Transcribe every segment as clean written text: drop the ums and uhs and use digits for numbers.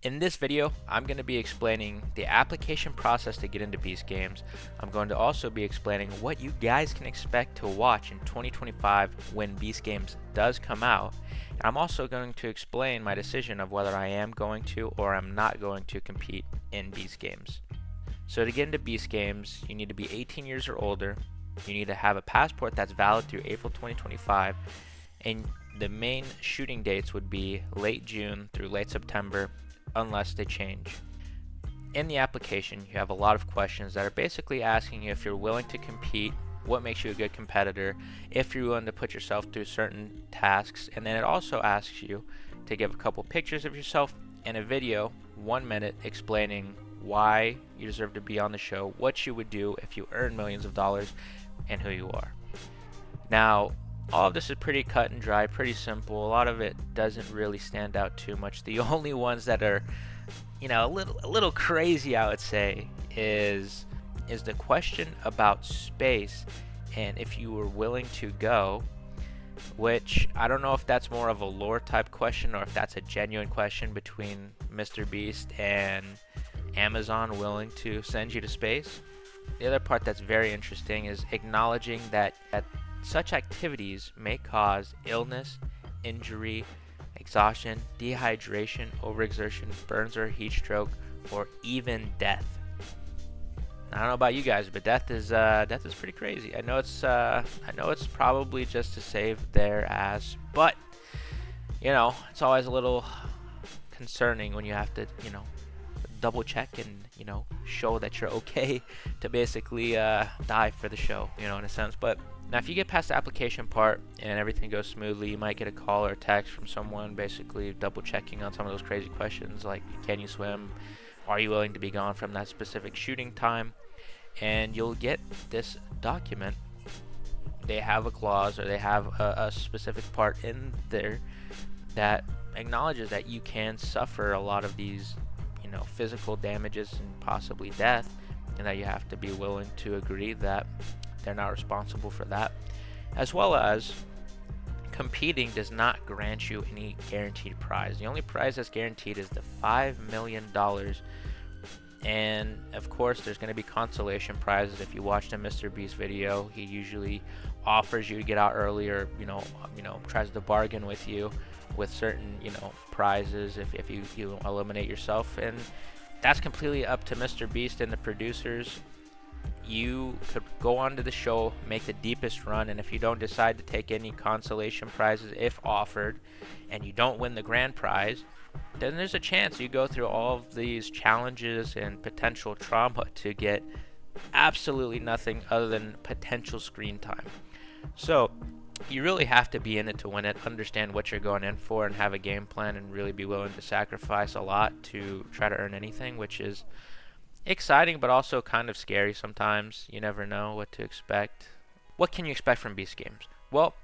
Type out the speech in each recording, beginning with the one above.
In this video, I'm going to be explaining the application process to get into Beast Games. I'm going to also be explaining what you guys can expect to watch in 2025 when Beast Games does come out. And I'm also going to explain my decision of whether I am going to or I'm not going to compete in Beast Games. So to get into Beast Games, you need to be 18 years or older. You need to have a passport that's valid through April 2025. And the main shooting dates would be late June through late September, unless they change. In the application, you have a lot of questions that are basically asking you if you're willing to compete, what makes you a good competitor, if you're willing to put yourself through certain tasks, and then it also asks you to give a couple pictures of yourself and a video, 1 minute, explaining why you deserve to be on the show, what you would do if you earn millions of dollars, and who you are. Now, all of this is pretty cut and dry, pretty simple. A lot of it doesn't really stand out too much. The only ones that are, a little crazy, I would say, is the question about space and if you were willing to go, which I don't know if that's more of a lore type question or if that's a genuine question between MrBeast and Amazon willing to send you to space. The other part that's very interesting is acknowledging that such activities may cause illness, injury, exhaustion, dehydration, overexertion, burns or heat stroke, or even death. I don't know about you guys, but death is pretty crazy. I know it's probably just to save their ass, but it's always a little concerning when you have to double check and show that you're okay to basically die for the show, in a sense. But now, if you get past the application part and everything goes smoothly, you might get a call or a text from someone basically double checking on some of those crazy questions like, can you swim? Are you willing to be gone from that specific shooting time? And you'll get this document. They have a clause or they have a specific part in there that acknowledges that you can suffer a lot of these, physical damages and possibly death, and that you have to be willing to agree that they're not responsible for that, as well as competing does not grant you any guaranteed prize. The only prize that's guaranteed is the $5 million, and of course there's going to be consolation prizes. If you watched a MrBeast video, he usually offers you to get out earlier, tries to bargain with you with certain prizes if you eliminate yourself, and that's completely up to MrBeast and the producers. You could go onto the show, make the deepest run, and if you don't decide to take any consolation prizes if offered, and you don't win the grand prize, then there's a chance you go through all of these challenges and potential trauma to get absolutely nothing other than potential screen time. So you really have to be in it to win it, understand what you're going in for, and have a game plan, and really be willing to sacrifice a lot to try to earn anything, which is exciting but also kind of scary sometimes. You never know what to expect. What can you expect from Beast Games? Well,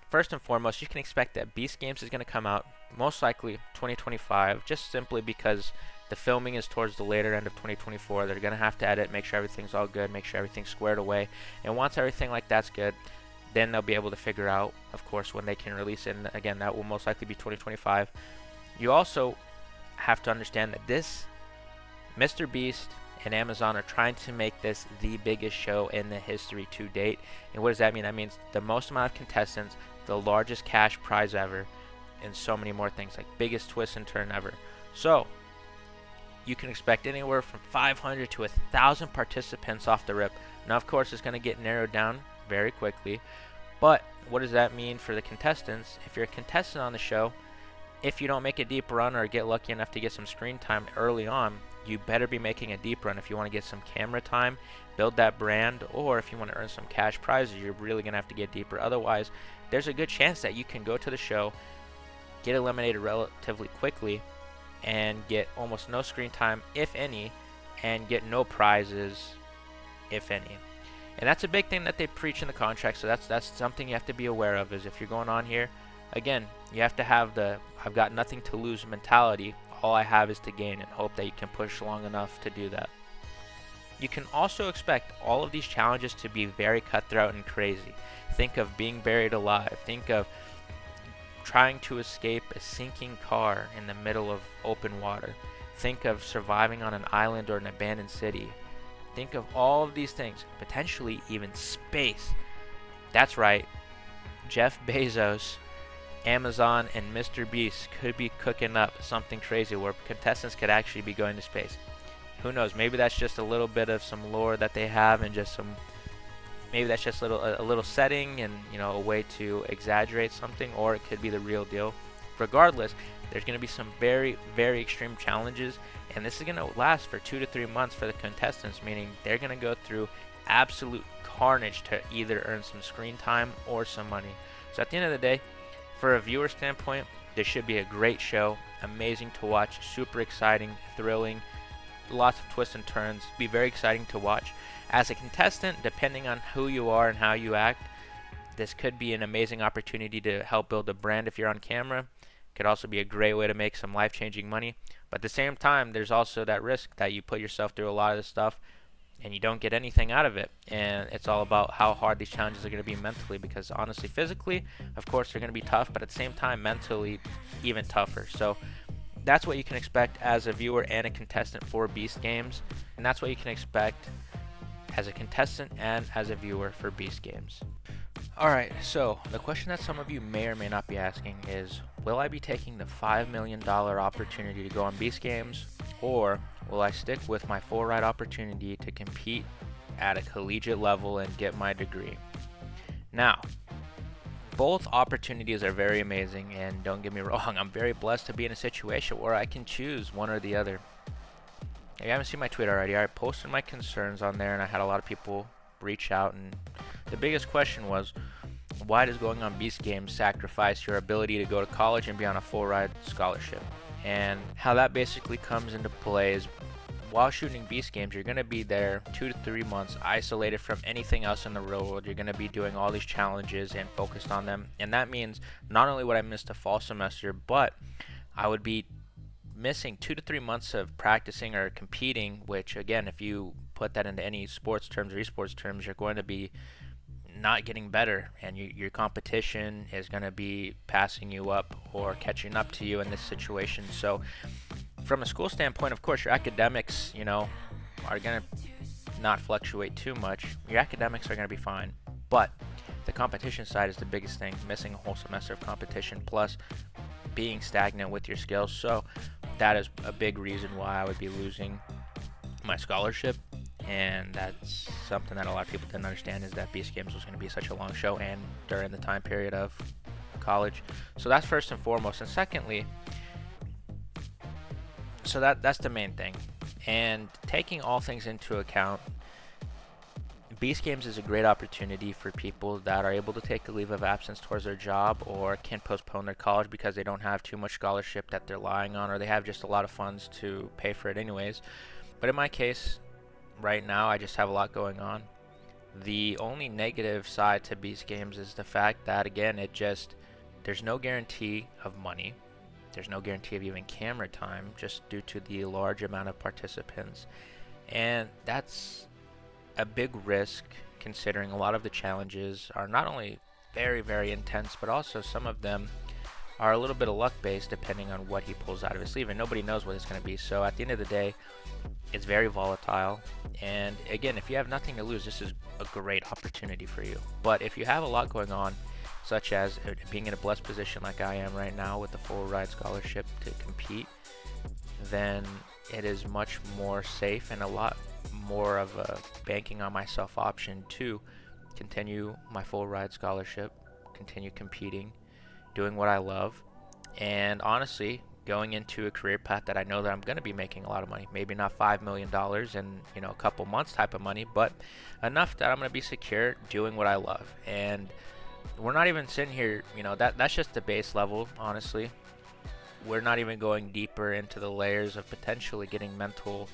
first and foremost, you can expect that Beast Games is going to come out most likely 2025, just simply because the filming is towards the later end of 2024. They're going to have to edit, make sure everything's all good, make sure everything's squared away, and once everything like that's good, then they'll be able to figure out, of course, when they can release it, and again, that will most likely be 2025. You also have to understand that this MrBeast and Amazon are trying to make this the biggest show in the history to date. And what does that mean? That means the most amount of contestants, the largest cash prize ever, and so many more things, like biggest twist and turn ever. So you can expect anywhere from 500 to 1,000 participants off the rip. Now, of course, it's going to get narrowed down very quickly, but what does that mean for the contestants? If you're a contestant on the show, if you don't make a deep run or get lucky enough to get some screen time early on, you better be making a deep run if you want to get some camera time, build that brand, or if you want to earn some cash prizes, you're really going to have to get deeper. Otherwise, there's a good chance that you can go to the show, get eliminated relatively quickly, and get almost no screen time, if any, and get no prizes, if any. And that's a big thing that they preach in the contract, so that's something you have to be aware of, is if you're going on here, again, you have to have the I've got nothing to lose mentality. All I have is to gain, and hope that you can push long enough to do that. You can also expect all of these challenges to be very cutthroat and crazy. Think of being buried alive. Think of trying to escape a sinking car in the middle of open water. Think of surviving on an island or an abandoned city. Think of all of these things, potentially even space. That's right, Jeff Bezos, Amazon, and MrBeast could be cooking up something crazy where contestants could actually be going to space. Who knows? Maybe that's just a little bit of some lore that they have, and just some. Maybe that's just a little setting, and a way to exaggerate something, or it could be the real deal. Regardless, there's going to be some very, very extreme challenges, and this is going to last for 2 to 3 months for the contestants, meaning they're going to go through absolute carnage to either earn some screen time or some money. So at the end of the day, for a viewer standpoint, this should be a great show, amazing to watch, super exciting, thrilling, lots of twists and turns, be very exciting to watch. As a contestant, depending on who you are and how you act, this could be an amazing opportunity to help build a brand if you're on camera. Could also be a great way to make some life-changing money. But at the same time, there's also that risk that you put yourself through a lot of this stuff and you don't get anything out of it. And it's all about how hard these challenges are going to be mentally, because honestly, physically, of course, they're going to be tough, but at the same time, mentally, even tougher. So that's what you can expect as a viewer and a contestant for Beast Games. And that's what you can expect as a contestant and as a viewer for Beast Games. Alright, so the question that some of you may or may not be asking is, will I be taking the $5 million opportunity to go on Beast Games, or will I stick with my full ride opportunity to compete at a collegiate level and get my degree? Now, both opportunities are very amazing, and don't get me wrong, I'm very blessed to be in a situation where I can choose one or the other. If you haven't seen my tweet already, I posted my concerns on there, and I had a lot of people reach out, and the biggest question was, why does going on Beast Games sacrifice your ability to go to college and be on a full ride scholarship? And how that basically comes into play is, while shooting Beast Games, you're going to be there 2 to 3 months isolated from anything else in the real world. You're going to be doing all these challenges and focused on them, and that means not only would I miss the fall semester, but I would be missing 2 to 3 months of practicing or competing, which again, if you put that into any sports terms or esports terms, you're going to be not getting better, and your competition is going to be passing you up or catching up to you in this situation. So from a school standpoint, of course, your academics, are going to not fluctuate too much. Your academics are going to be fine, but the competition side is the biggest thing, missing a whole semester of competition plus being stagnant with your skills. So that is a big reason why I would be losing my scholarship, and that's something that a lot of people didn't understand, is that Beast Games was going to be such a long show and during the time period of college. So that's first and foremost. And secondly, so that's the main thing. And taking all things into account, Beast Games is a great opportunity for people that are able to take a leave of absence towards their job, or can postpone their college because they don't have too much scholarship that they're relying on, or they have just a lot of funds to pay for it anyways. But in my case, right now, I just have a lot going on. The only negative side to Beast Games is the fact that, again, there's no guarantee of money. There's no guarantee of even camera time, just due to the large amount of participants. And that's a big risk, considering a lot of the challenges are not only very, very intense, but also some of them are a little bit of luck based, depending on what he pulls out of his sleeve, and nobody knows what it's going to be. So at the end of the day, it's very volatile. And again, if you have nothing to lose, this is a great opportunity for you. But if you have a lot going on, such as being in a blessed position like I am right now with the full ride scholarship to compete, then it is much more safe and a lot more of a banking on myself option to continue my full ride scholarship, continue competing, doing what I love, and honestly going into a career path that I know that I'm going to be making a lot of money. Maybe not $5 million in a couple months type of money, but enough that I'm going to be secure doing what I love. And we're not even sitting here, that's just the base level, honestly. We're not even going deeper into the layers of potentially getting mental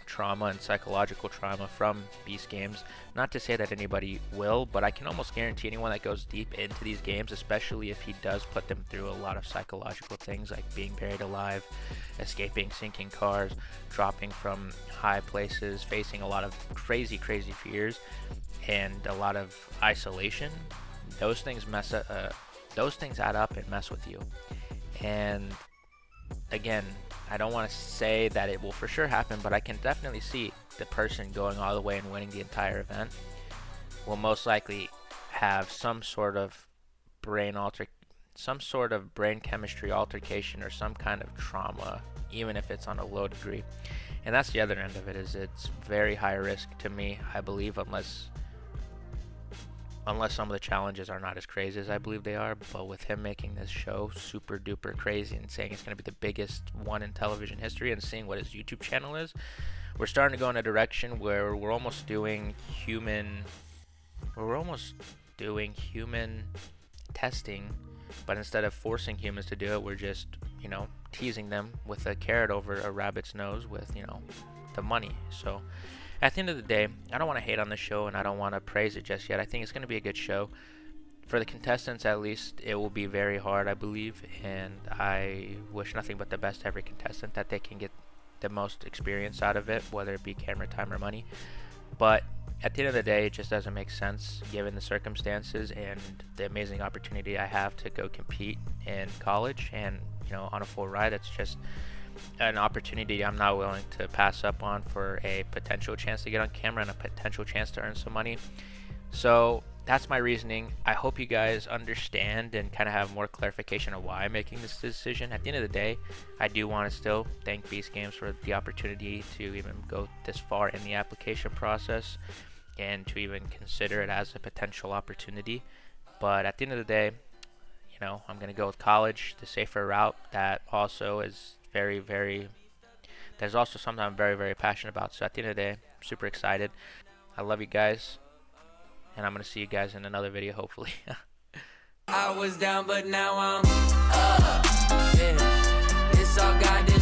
trauma and psychological trauma from Beast Games. Not to say that anybody will, but I can almost guarantee anyone that goes deep into these games, especially if he does put them through a lot of psychological things like being buried alive, escaping sinking cars, dropping from high places, facing a lot of crazy fears, and a lot of isolation. Those things add up and mess with you. And again, I don't want to say that it will for sure happen, but I can definitely see the person going all the way and winning the entire event will most likely have some sort of some sort of brain chemistry altercation or some kind of trauma, even if it's on a low degree. And that's the other end of it, is it's very high risk to me, I believe, unless some of the challenges are not as crazy as I believe they are. But with him making this show super duper crazy and saying it's going to be the biggest one in television history, and seeing what his YouTube channel is, we're starting to go in a direction where we're almost doing human testing, but instead of forcing humans to do it, we're just, teasing them with a carrot over a rabbit's nose with, the money. So at the end of the day, I don't want to hate on the show, and I don't want to praise it just yet. I think it's going to be a good show. For the contestants, at least, it will be very hard, I believe, and I wish nothing but the best to every contestant, that they can get the most experience out of it, whether it be camera time or money. But at the end of the day, it just doesn't make sense given the circumstances and the amazing opportunity I have to go compete in college and, on a full ride. It's just an opportunity I'm not willing to pass up on for a potential chance to get on camera and a potential chance to earn some money. So that's my reasoning. I hope you guys understand and kind of have more clarification of why I'm making this decision. At the end of the day, I do want to still thank Beast Games for the opportunity to even go this far in the application process and to even consider it as a potential opportunity. But at the end of the day, I'm going to go with college, the safer route. That also is there's also something I'm very, very passionate about. So at the end of the day, I'm super excited. I love you guys, and I'm going to see you guys in another video, hopefully. I was down, but now I'm up. Yeah. It's all God.